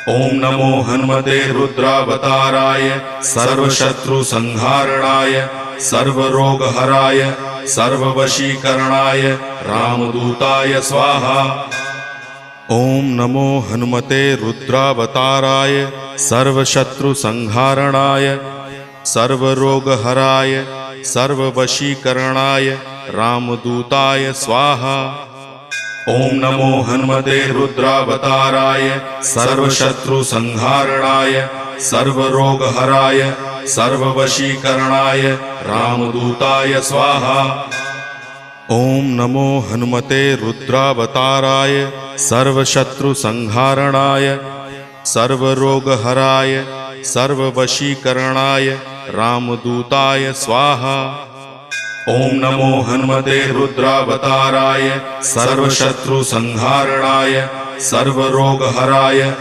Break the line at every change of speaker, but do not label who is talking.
ओम नमो हनुमते रुद्रावताराय सर्वशत्रुसंहारणाय सर्वरोगहराय सर्ववशीकरणाय रामदूताय स्वाहा। ओम नमो हनुमते रुद्रावताराय सर्वशत्रुसंहारणाय सर्वरोगहराय सर्ववशीकरणाय रामदूताय स्वाहा। ओम नमो हनुमते रुद्रावताराय सर्वशत्रुसंहारणाय सर्वरोगहराय सर्ववशीकरणाय रामदूताय स्वाहा। ओम नमो हनुमते रुद्रावताराय सर्वशत्रुसंहारणाय सर्वरोगहराय सर्ववशीकरणाय रामदूताय स्वाहा। ओम नमो हनुमते रुद्रावताराय सर्वशत्रुसंहारणाय सर्वरोगहराय